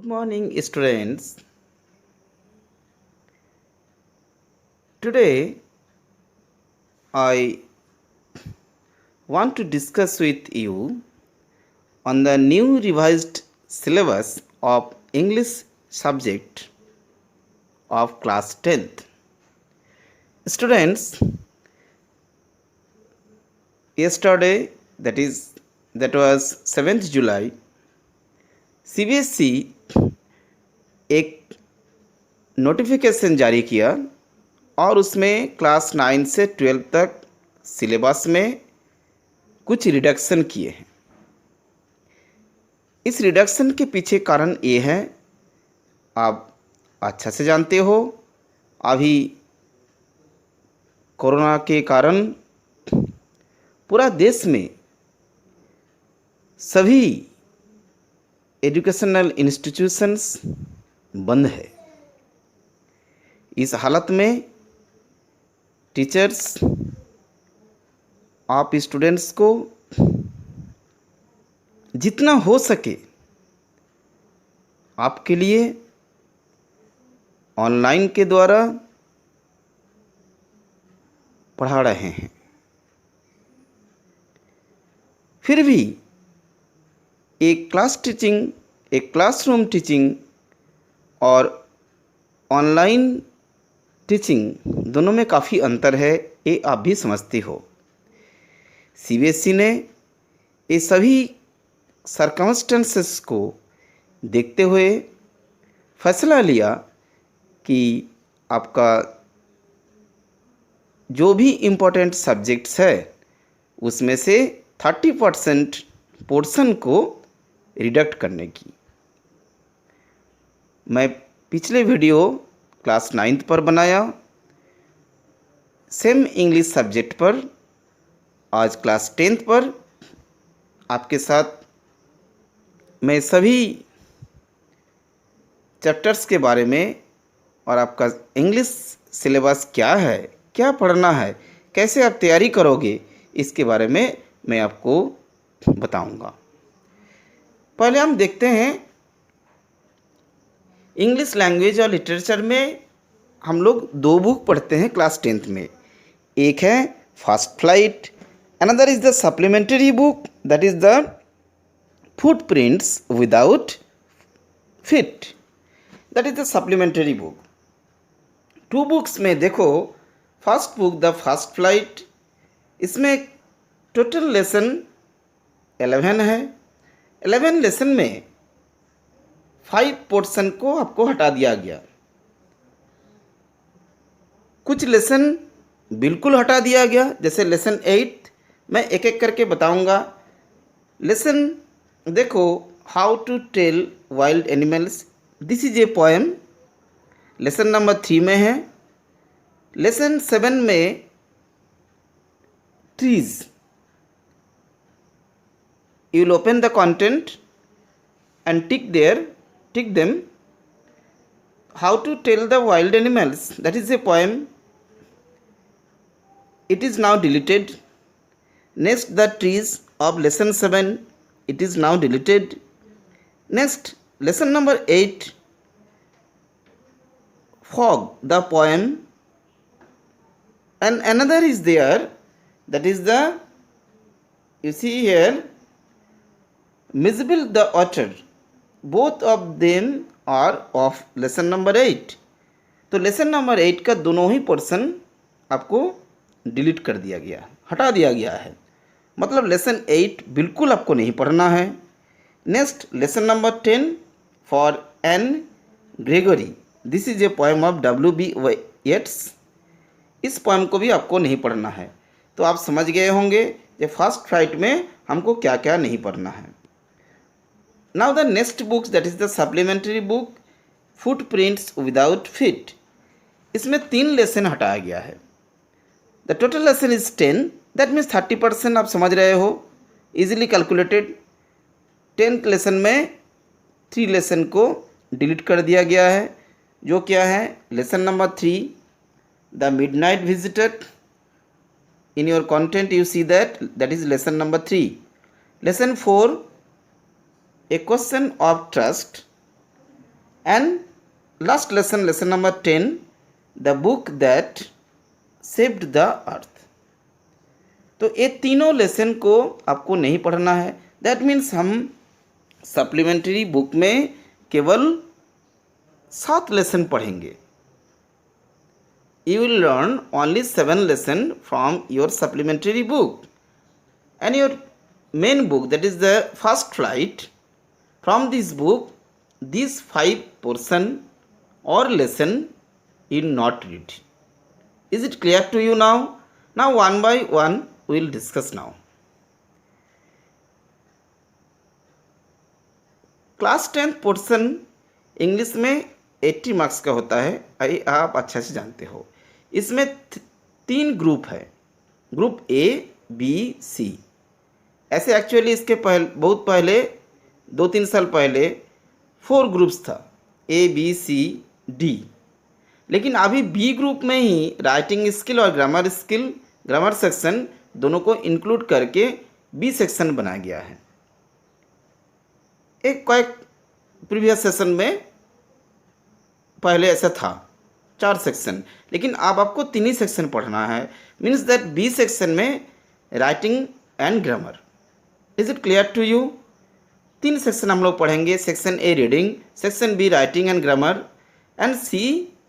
Good morning, students. Today, I want to discuss with you on the new revised syllabus of English subject of class 10th. Students, yesterday, that was 7th July, CBSE एक notification जारी किया और उसमें class 9 से 12 तक syllabus में कुछ reduction किए हैं। इस रिडक्शन के पीछे कारण ये है, आप अच्छा से जानते हो, अभी कोरोना के कारण पूरा देश में सभी एजुकेशनल इंस्टीट्यूशंस बंद है। इस हालत में टीचर्स आप स्टूडेंट्स को जितना हो सके आपके लिए ऑनलाइन के द्वारा पढ़ा रहे हैं। फिर भी एक क्लासरूम टीचिंग और ऑनलाइन टीचिंग दोनों में काफ़ी अंतर है, ये आप भी समझते हो। सीबीएसई ने ये सभी सर्कमस्टेंसेस को देखते हुए फैसला लिया कि आपका जो भी इम्पोर्टेंट सब्जेक्ट्स है उसमें से 30% पोर्शन को रिडक्ट करने की। मैं पिछले वीडियो क्लास 9th पर बनाया, सेम इंग्लिश सब्जेक्ट पर। आज क्लास 10th पर आपके साथ मैं सभी चैप्टर्स के बारे में और आपका इंग्लिश सिलेबस क्या है, क्या पढ़ना है, कैसे आप तैयारी करोगे, इसके बारे में मैं आपको बताऊंगा। पहले हम देखते हैं इंग्लिश लैंग्वेज और लिटरेचर में हम लोग दो बुक पढ़ते हैं क्लास 10th में। एक है first flight, another is the supplementary book that is the footprints without feet, that is the supplementary book. Two books में देखो, first book the first flight, इसमें टोटल लेसन 11 है। 11 लेसन में 5 पोर्शन को आपको हटा दिया गया। कुछ लेसन बिल्कुल हटा दिया गया, जैसे लेसन 8 मैं एक एक करके बताऊंगा। लेसन देखो, how to tell wild animals, this is a poem, lesson number 3 में है। लेसन 7 में trees, you will open the content and tick them. How to tell the wild animals, that is a poem, it is now deleted. Next, the trees of lesson 7, it is now deleted. Next, lesson number 8, fog, the poem, and another is there, that is the, you see here, Miserable the Otter, both of them are of lesson number 8। तो lesson number 8 का दोनों ही portion आपको delete कर दिया गया, हटा दिया गया है। मतलब लेसन 8 बिल्कुल आपको नहीं पढ़ना है। Next, lesson number 10 for Anne Gregory, this is a poem of W.B. Yeats. इस पोएम को भी आपको नहीं पढ़ना है। तो आप समझ गए होंगे कि फर्स्ट फ्लाइट में हमको क्या क्या नहीं पढ़ना है। Now the next book, that is the supplementary book, footprints without feet, इसमें 3 लेसन हटाया गया है। The total lesson is 10, that means 30% आप समझ रहे हो, easily calculated। 10th लेसन में 3 लेसन को डिलीट कर दिया गया है, जो क्या है, lesson number 3 the midnight visitor. In your content you see that is lesson number 3. Lesson 4, a question of trust. And last lesson, lesson number 10, the book that saved the earth. तो ये तीनों लेसन को आपको नहीं पढ़ना है। That means हम supplementary book में केवल 7 लेसन पढ़ेंगे। You will learn only 7 lessons from your supplementary book, and your main book, that is the first flight. From this book, these 5 portion or lesson you not read. Is it clear to you now? Now one by one we will discuss now. Class 10 portion English में 80 marks का होता है, आप अच्छा से जानते हो। इसमें 3 ग्रुप है, ग्रुप ए, बी, सी। ऐसे एक्चुअली इसके बहुत पहले 2-3 साल पहले 4 ग्रुप्स था, ए, बी, सी, डी। लेकिन अभी बी ग्रुप में ही राइटिंग स्किल और ग्रामर स्किल, ग्रामर सेक्शन दोनों को इंक्लूड करके बी सेक्शन बनाया गया है। एक प्रीवियस सेशन में पहले ऐसा था 4 सेक्शन, लेकिन अब आपको 3 ही सेक्शन पढ़ना है। मीन्स दैट बी सेक्शन में writing and grammar. Is it clear to you? 3 section हम लोग पढ़ेंगे। Section A reading, section B writing and grammar, and C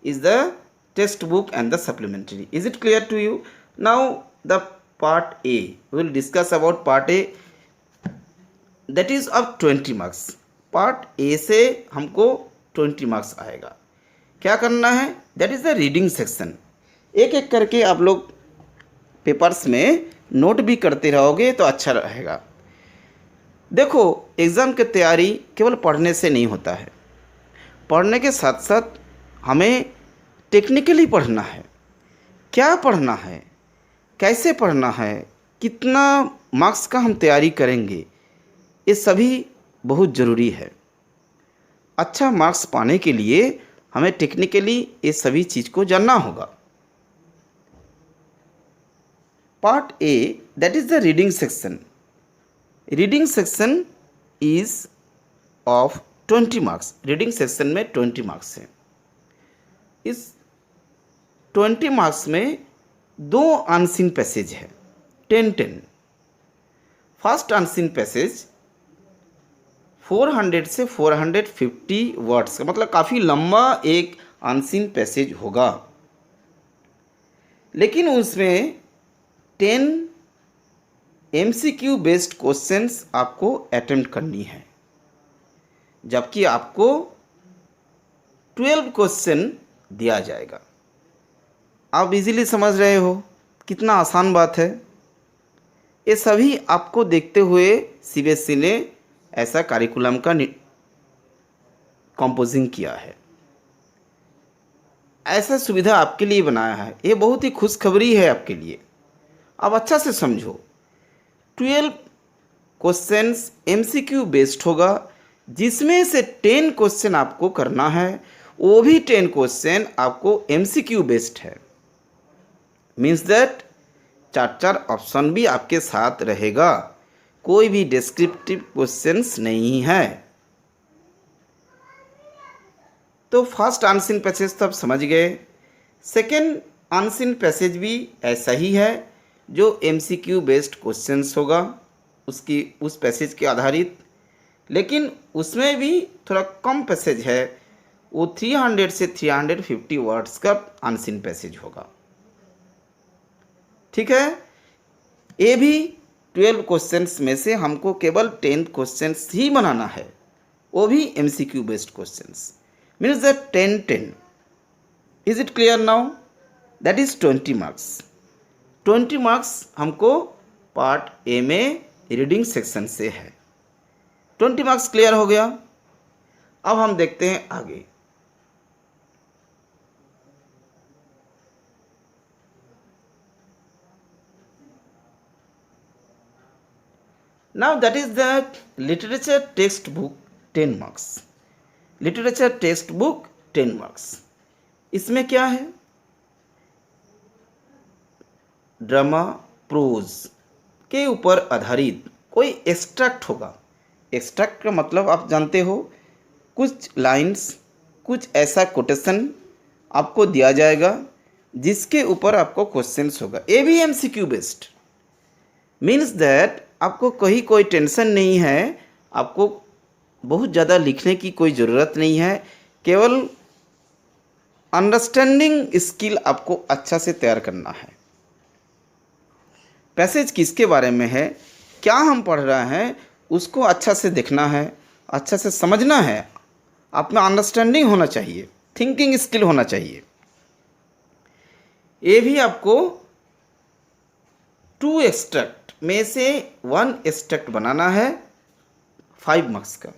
is the textbook and the supplementary. Is it clear to you? Now the part A, will discuss about part A, that is of 20 marks. Part A से हमको 20 marks आएगा। क्या करना है? That is the reading section. एक एक करके आप लोग पेपर्स में नोट भी करते रहोगे तो अच्छा रहेगा। देखो, एग्ज़ाम की तैयारी केवल पढ़ने से नहीं होता है। पढ़ने के साथ साथ हमें टेक्निकली पढ़ना है। क्या पढ़ना है, कैसे पढ़ना है, कितना मार्क्स का हम तैयारी करेंगे, ये सभी बहुत ज़रूरी है। अच्छा मार्क्स पाने के लिए हमें टेक्निकली ये सभी चीज़ को जानना होगा। Part A, that is the reading section. Reading section is of 20 marks. Reading section में 20 मार्क्स हैं। इस 20 मार्क्स में 2 अनसीन पैसेज है, 10-10। फर्स्ट अनसीन पैसेज 400 से 450 वर्ड्स का, मतलब काफ़ी लंबा एक अनसीन पैसेज होगा। लेकिन उसमें 10 MCQ बेस्ड क्वेश्चंस आपको अटेम्प्ट करनी है, जबकि आपको 12 क्वेश्चन दिया जाएगा। आप इजीली समझ रहे हो कितना आसान बात है। ये सभी आपको देखते हुए CBSE ने ऐसा करिकुलम का कंपोजिंग किया है, ऐसा सुविधा आपके लिए बनाया है। ये बहुत ही खुशखबरी है आपके लिए। अब अच्छा से समझो, 12 क्वेश्चंस MCQ बेस्ड होगा, जिसमें से 10 क्वेश्चन आपको करना है, वो भी 10 क्वेश्चन आपको MCQ बेस्ड है। मीन्स दैट 4 ऑप्शन भी आपके साथ रहेगा, कोई भी डिस्क्रिप्टिव क्वेश्चंस नहीं है। तो फर्स्ट अनसीन पैसेज तो आप समझ गए। सेकेंड अनसीन पैसेज भी ऐसा ही है, जो MCQ बेस्ड क्वेश्चंस होगा उस पैसेज के आधारित, लेकिन उसमें भी थोड़ा कम पैसेज है। वो 300 से 350 वर्ड्स का अनसीन पैसेज होगा। ठीक है, ये भी 12 क्वेश्चंस में से हमको केवल 10 क्वेश्चंस ही बनाना है, वो भी MCQ based questions. Means that 10-10। Is it clear now? That is 20 marks. 20 marks हमको पार्ट ए में रीडिंग सेक्शन से है। 20 मार्क्स क्लियर हो गया। अब हम देखते हैं आगे। Now that is the literature textbook 10 marks. Literature textbook 10 marks. इसमें क्या है? ड्रामा प्रोज के ऊपर आधारित कोई एक्सट्रैक्ट होगा। एक्सट्रैक्ट का मतलब आप जानते हो, कुछ लाइन्स कुछ ऐसा कोटेशन आपको दिया जाएगा जिसके ऊपर आपको क्वेश्चंस होगा। ये भी MCQ बेस्ड, मीन्स दैट आपको कहीं कोई टेंशन नहीं है, आपको बहुत ज़्यादा लिखने की कोई ज़रूरत नहीं है, केवल अंडरस्टैंडिंग स्किल आपको अच्छा से तैयार करना है। पैसेज किसके बारे में है, क्या हम पढ़ रहे हैं, उसको अच्छा से देखना है, अच्छा से समझना है, आप में अंडरस्टैंडिंग होना चाहिए, थिंकिंग स्किल होना चाहिए। ये भी आपको 2 एक्सट्रैक्ट में से 1 एक्सट्रैक्ट बनाना है 5 मार्क्स का।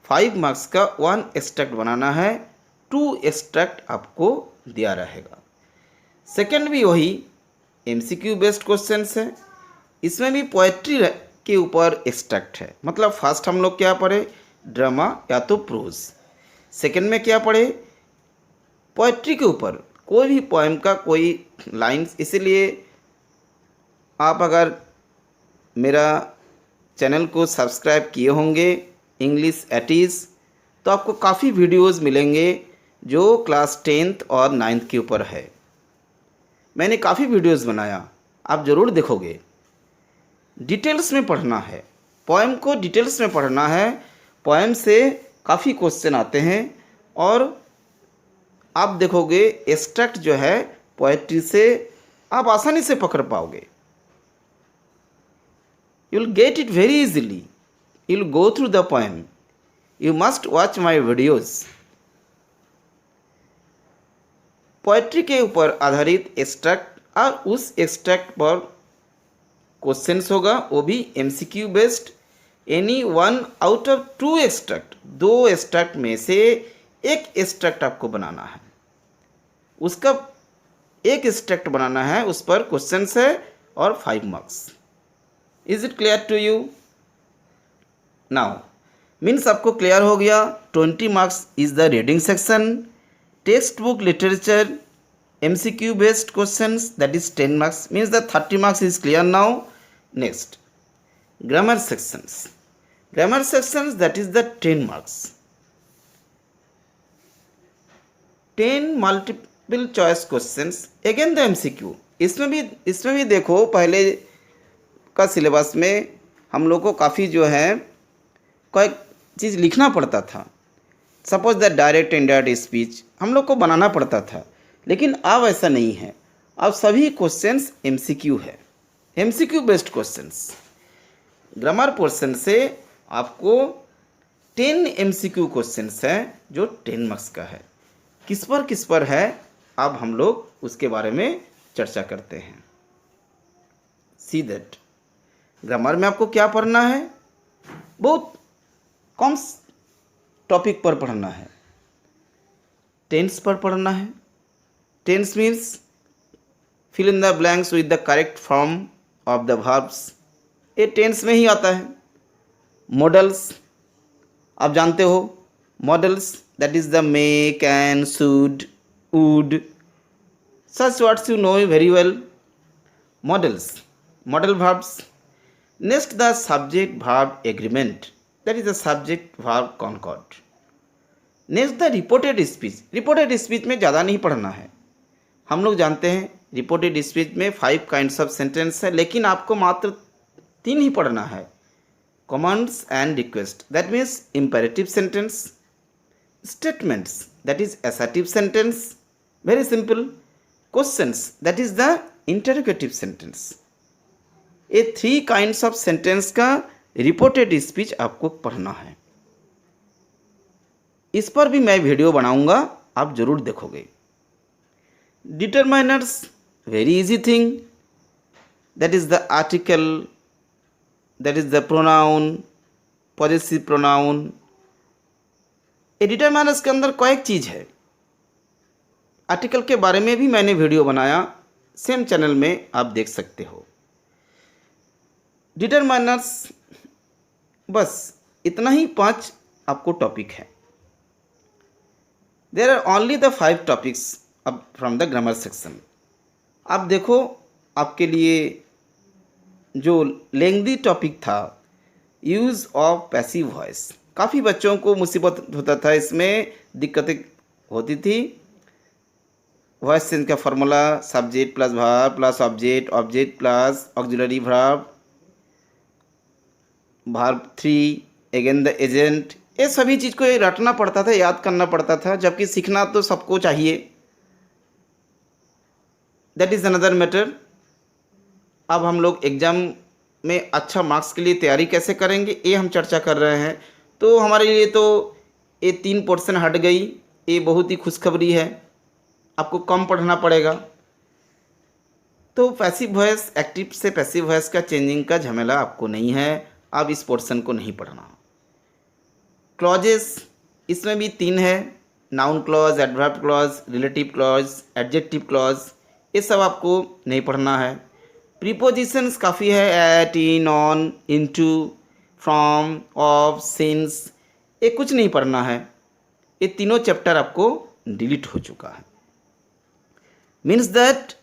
5 मार्क्स का 1 एक्सट्रैक्ट बनाना है, 2 एक्सट्रैक्ट आपको दिया रहेगा। सेकंड भी वही MCQ बेस्ड क्वेश्चंस है, इसमें भी पोएट्री के ऊपर एक्सट्रैक्ट है। मतलब फर्स्ट हम लोग क्या पढ़े, ड्रामा या तो प्रोज, सेकंड में क्या पढ़े, पोएट्री के ऊपर कोई भी पोएम का कोई लाइन्स। इसीलिए आप अगर मेरा चैनल को सब्सक्राइब किए होंगे इंग्लिश एट ईज, तो आपको काफ़ी वीडियोस मिलेंगे जो क्लास 10th और 9th के ऊपर है। मैंने काफ़ी वीडियोस बनाया, आप ज़रूर देखोगे। डिटेल्स में पढ़ना है, पोएम को डिटेल्स में पढ़ना है। पोएम से काफ़ी क्वेश्चन आते हैं और आप देखोगे एक्सट्रैक्ट जो है पोएट्री से आप आसानी से पकड़ पाओगे। You will get it very easily, you will go through the poem, you must watch my videos. Poetry के ऊपर आधारित एक्सट्रैक्ट और उस एक्सट्रैक्ट पर क्वेश्चंस होगा, वो भी MCQ based. Any 1 out of 2 extract, 2 extract में से एक एक्सट्रैक्ट आपको बनाना है, उसका एक एक्सट्रैक्ट बनाना है, उस पर क्वेश्चंस है और 5 marks. Is it clear to you? Now means आपको क्लियर हो गया। 20 marks is the reading section. Textbook literature MCQ based questions, that is 10 marks, means the 30 marks is clear now. Next, grammar sections. Grammar sections, that is the 10 marks. 10 multiple choice questions, again the MCQ. इसमें भी देखो, पहले का syllabus में हम लोग को काफ़ी जो है कोई चीज़ लिखना पड़ता था। Suppose the direct indirect speech हम लोग को बनाना पड़ता था, लेकिन अब ऐसा नहीं है। अब सभी क्वेश्चंस MCQ है, MCQ based questions. Grammar portion से आपको 10 MCQ क्वेश्चंस हैं जो 10 मार्क्स का है। किस पर है, अब हम लोग उसके बारे में चर्चा करते हैं। सी दैट ग्रामर में आपको क्या पढ़ना है, बहुत कम टॉपिक पर पढ़ना है। टेंस पर पढ़ना है। Tense means fill in the blanks with the correct form of the verbs, ये टेंस में ही आता है। मॉडल्स आप जानते हो, modals that is the may, can, should, would, such words you know very well. Modals, modal verbs. Next the subject verb agreement, that is the subject verb concord. Next the reported speech. Reported speech में ज़्यादा नहीं पढ़ना है। हम लोग जानते हैं reported speech में 5 काइंड्स ऑफ सेंटेंस है, लेकिन आपको मात्र 3 ही पढ़ना है। Commands and request, that means imperative sentence. Statements, that is assertive sentence, very simple. Questions, that is the interrogative sentence. ये 3 काइंड्स ऑफ सेंटेंस का रिपोर्टेड स्पीच आपको पढ़ना है। इस पर भी मैं वीडियो बनाऊंगा, आप जरूर देखोगे। Determiners, very easy thing, that is the article, that is the pronoun, possessive pronoun. ये डिटरमाइनर्स के अंदर कई चीज़ है। आर्टिकल के बारे में भी मैंने वीडियो बनाया, सेम चैनल में आप देख सकते हो। डिटरमाइनर्स, बस इतना ही 5 आपको टॉपिक है। There are only the 5 topics अब फ्रॉम द ग्रामर सेक्शन। आप देखो, आपके लिए जो लेंथी टॉपिक था यूज़ ऑफ पैसिव वॉइस, काफ़ी बच्चों को मुसीबत होता था, इसमें दिक्कतें होती थी। वॉइस चेंज का formula subject plus verb plus object, object plus auxiliary verb, verb 3 again the agent, ये सभी चीज़ को रटना पड़ता था, याद करना पड़ता था, जबकि सीखना तो सबको चाहिए। That is another matter. अब हम लोग एग्ज़ाम में अच्छा मार्क्स के लिए तैयारी कैसे करेंगे, ये हम चर्चा कर रहे हैं। तो हमारे लिए तो ये 3 पोर्शन हट गई, ये बहुत ही खुशखबरी है, आपको कम पढ़ना पड़ेगा। तो पैसिव वॉइस, एक्टिव से पैसिव वॉइस का चेंजिंग का झमेला आपको नहीं है, अब इस पोर्शन को नहीं पढ़ना। क्लॉजेस इसमें भी 3 है, noun clause, adverb clause, relative clause, adjective clause, ये सब आपको नहीं पढ़ना है। प्रीपोजिशंस काफ़ी है, at, in, on, into, from, of, since, ये कुछ नहीं पढ़ना है। ये तीनों चैप्टर आपको डिलीट हो चुका है। Means that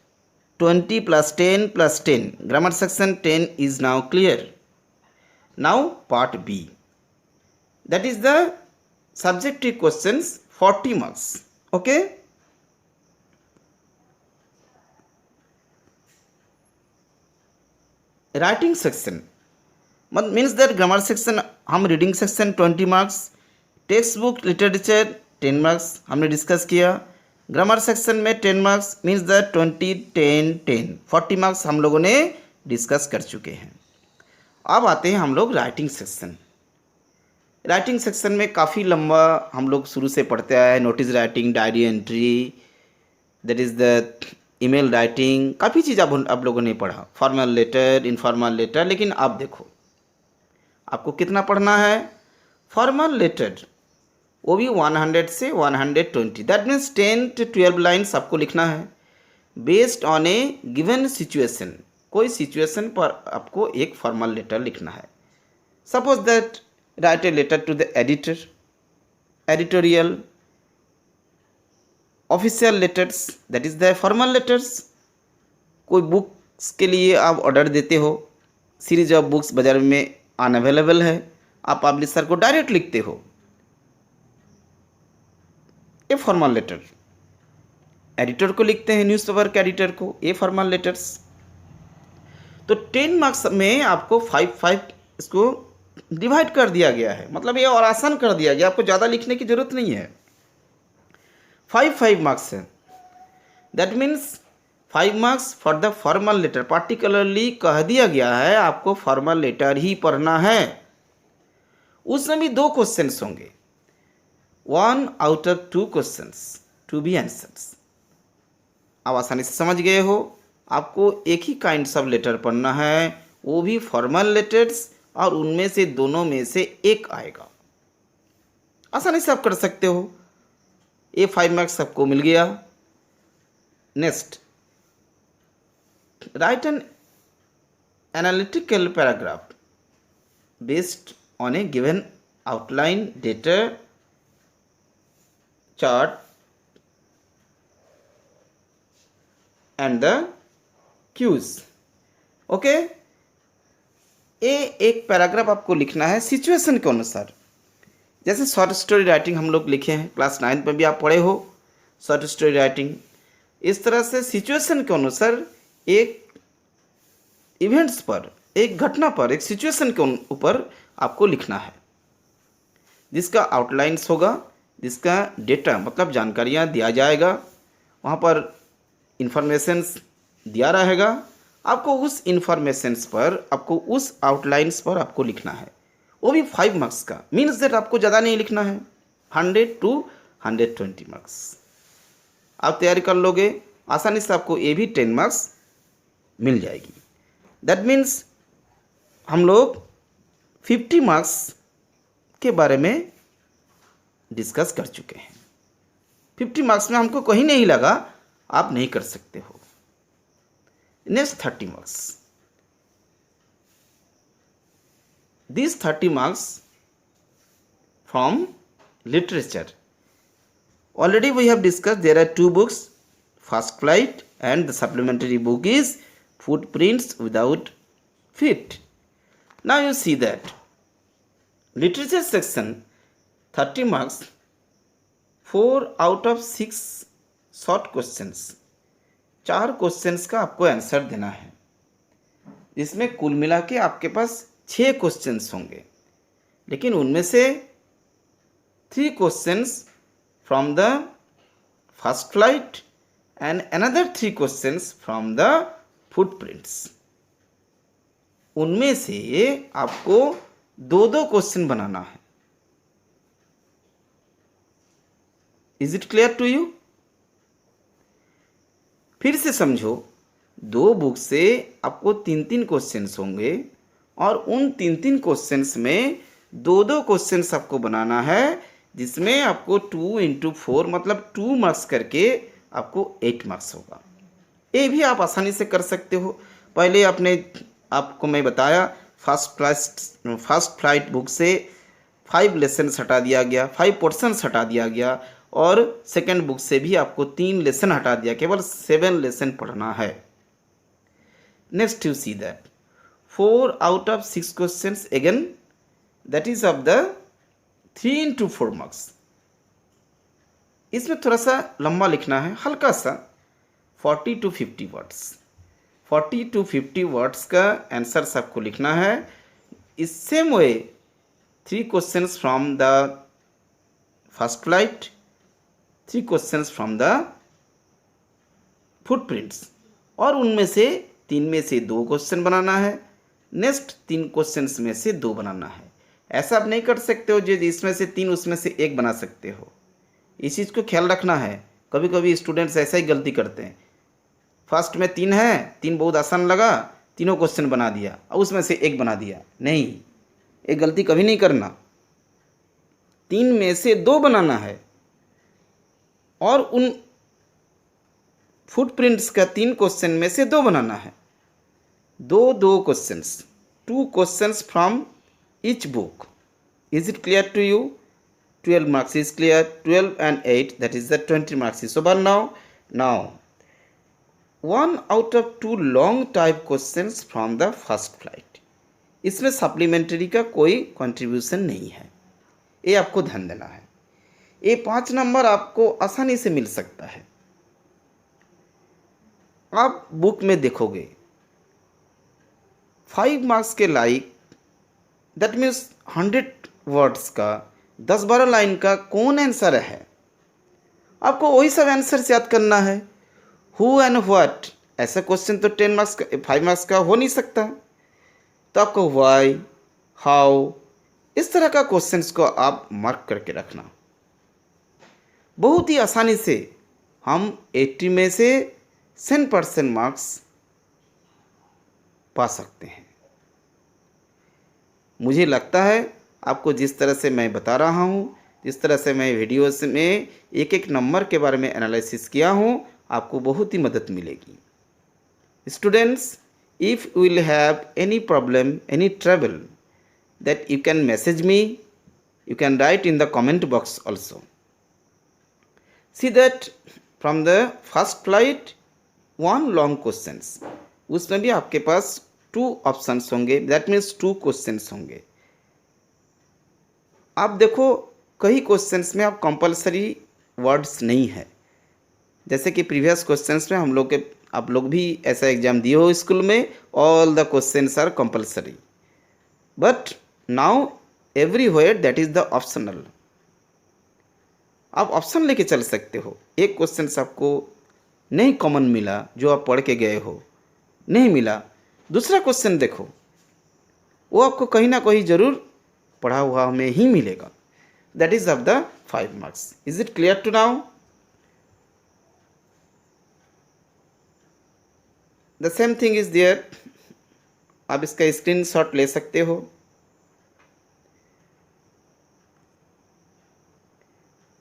20 + 10 + 10, grammar section 10 is now clear. Now part B. That is the subjective questions, 40 marks. Okay. Writing section means that grammar section हम reading section 20 marks, text book literature 10 marks हमने discuss किया। Grammar section में 10 marks means that 20 10 10 40 marks हम लोगों ने discuss कर चुके हैं। अब आते हैं हम लोग राइटिंग सेक्शन। राइटिंग सेक्शन में काफ़ी लंबा हम लोग शुरू से पढ़ते आए हैं, notice writing, diary entry, that is the email writing, काफ़ी चीज़ आप लोगों ने पढ़ा, फॉर्मल लेटर, इनफॉर्मल लेटर। लेकिन आप देखो आपको कितना पढ़ना है, फॉर्मल लेटर वो भी 100 से 120, दैट मीन्स 10 to 12 लाइन्स आपको लिखना है based on a given situation. कोई सिचुएशन पर आपको एक फॉर्मल लेटर लिखना है। Suppose that write a letter to the editor, editorial, official letters, that is the formal letters. कोई बुक्स के लिए आप ऑर्डर देते हो, सीरीज ऑफ बुक्स बाजार में अनअवेलेबल है, आप पब्लिशर को डायरेक्ट लिखते हो, ये फॉर्मल लेटर। एडिटर को लिखते हैं, न्यूज़पेपर के एडिटर को, ये फॉर्मल लेटर्स। तो 10 मार्क्स में आपको 5 इसको डिवाइड कर दिया गया है, मतलब ये और आसान कर दिया गया, आपको ज़्यादा लिखने की ज़रूरत नहीं है। 5 मार्क्स है, that means 5 marks for the formal letter. Particularly कह दिया गया है आपको फॉर्मल लेटर ही पढ़ना है। उसमें भी 2 क्वेश्चंस होंगे, 1 out of 2 questions to be answers। आप आसानी से समझ गए हो, आपको एक ही काइंड्स ऑफ लेटर पढ़ना है, वो भी फॉर्मल लेटर्स, और उनमें से दोनों में से एक आएगा। आसानी से आप कर सकते हो, ये 5 मार्क्स आपको मिल गया। Next, right an analytical paragraph based on a given outline, data, chart and the cues. Okay, ये एक पैराग्राफ आपको लिखना है सिचुएशन के अनुसार। जैसे शॉर्ट स्टोरी राइटिंग हम लोग लिखे हैं, क्लास 9 में भी आप पढ़े हो शॉर्ट स्टोरी राइटिंग। इस तरह से सिचुएशन के अनुसार एक इवेंट्स पर, एक घटना पर, एक सिचुएशन के ऊपर आपको लिखना है, जिसका आउटलाइंस होगा, जिसका डेटा मतलब जानकारियाँ दिया जाएगा, वहाँ पर इंफॉर्मेशंस दिया रहेगा। आपको उस इंफॉर्मेशंस पर, आपको उस आउटलाइंस पर आपको लिखना है, वो भी 5 मार्क्स का। मीन्स दैट आपको ज़्यादा नहीं लिखना है, 100 to 120 मार्क्स। आप तैयारी कर लोगे आसानी से, आपको ये भी 10 मार्क्स मिल जाएगी। दैट मीन्स हम लोग 50 मार्क्स के बारे में डिस्कस कर चुके हैं। 50 मार्क्स में हमको कहीं नहीं लगा आप नहीं कर सकते हो। Next 30 marks, these 30 marks from literature. Already we have discussed there are 2 books, First Flight and the supplementary book is Footprints Without Feet. Now you see that literature section 30 marks, 4 out of 6 short questions, 4 questions का आपको answer देना है। इसमें कुल मिला के आपके पास 6 questions होंगे, लेकिन उनमें से 3 questions from the first flight and another 3 questions from the footprints. उनमें से आपको 2-2 क्वेश्चन बनाना है। Is it clear to you? फिर से समझो, 2 बुक से आपको 3-3 क्वेश्चंस होंगे और उन 3-3 क्वेश्चंस में 2-2 क्वेश्चंस आपको बनाना है, जिसमें आपको 2 इंटू 4 मतलब 2 मार्क्स करके आपको 8 मार्क्स होगा। ये भी आप आसानी से कर सकते हो। पहले आपको मैं बताया, फर्स्ट फ्लाइट बुक से 5 लेसन्स हटा दिया गया, 5 पोर्शंस हटा दिया गया, और सेकंड बुक से भी आपको 3 लेसन हटा दिया, केवल 7 लेसन पढ़ना है। Next you see that 4 out of 6 questions again, that is of the 3 into 4 marks. इसमें थोड़ा सा लंबा लिखना है, हल्का सा 40 to 50 वर्ड्स। 40 to 50 वर्ड्स का आंसर आपको लिखना है। इस same way 3 questions from the first flight, 3 questions from the footprints, और उनमें से 3 में से 2 क्वेश्चन बनाना है। नेक्स्ट 3 क्वेश्चंस में से 2 बनाना है। ऐसा आप नहीं कर सकते हो जो इसमें से 3 उसमें से 1 बना सकते हो। इस चीज़ को ख्याल रखना है। कभी कभी स्टूडेंट्स ऐसा ही गलती करते हैं, फर्स्ट में 3 है, 3 बहुत आसान लगा, तीनों क्वेश्चन बना दिया और उसमें से 1 बना दिया। नहीं, ये गलती कभी नहीं करना। 3 में से 2 बनाना है, और उन फुटप्रिंट्स का 3 क्वेश्चन में से 2 बनाना है। 2 questions, 2 questions from each book. Is it clear to you? 12 marks is clear. 12 and 8, that is the 20 marks is over now 1 out of 2 long type questions from the first flight। इसमें supplementary का कोई contribution नहीं है, ये आपको ध्यान देना है। ये 5 नंबर आपको आसानी से मिल सकता है। आप बुक में देखोगे 5 मार्क्स के लाइक, दैट मीन्स 100 वर्ड्स का 10-12 लाइन का कौन आंसर है, आपको वही सब आंसर याद करना है। हु एंड व्हाट, ऐसा क्वेश्चन तो 10 मार्क्स का 5 मार्क्स का हो नहीं सकता। तो आपको व्हाई, हाउ, इस तरह का क्वेश्चंस को आप मार्क करके रखना। बहुत ही आसानी से हम 80 में से 100% मार्क्स पा सकते हैं। मुझे लगता है आपको जिस तरह से मैं बता रहा हूँ, जिस तरह से मैं वीडियोस में एक एक नंबर के बारे में एनालिसिस किया हूँ, आपको बहुत ही मदद मिलेगी। Students, if you will have any problem, any trouble, that you can message me, you can write in the comment box also. See that from the first flight 1 long questions, उसमें भी आपके पास 2 options होंगे, that means 2 questions होंगे। आप देखो कई questions में आप कंपलसरी वर्ड्स नहीं है, जैसे कि प्रीवियस क्वेश्चंस में आप लोग भी ऐसा एग्जाम दिए हो स्कूल में, all the questions are compulsory, but now everywhere that is the optional. आप ऑप्शन लेके चल सकते हो। एक क्वेश्चन आपको नहीं कॉमन मिला, जो आप पढ़ के गए हो नहीं मिला, दूसरा क्वेश्चन देखो, वो आपको कहीं ना कहीं जरूर पढ़ा हुआ में ही मिलेगा। That is of the 5 marks. Is it clear to now? The same thing is there. आप इसका स्क्रीनशॉट ले सकते हो।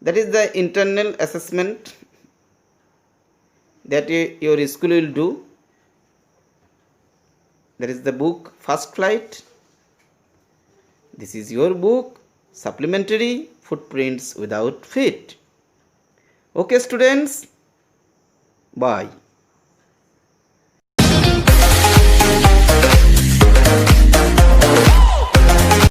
That is the internal assessment that your school will do. That is the book First Flight. This is your book Supplementary Footprints Without Feet. Okay students, bye.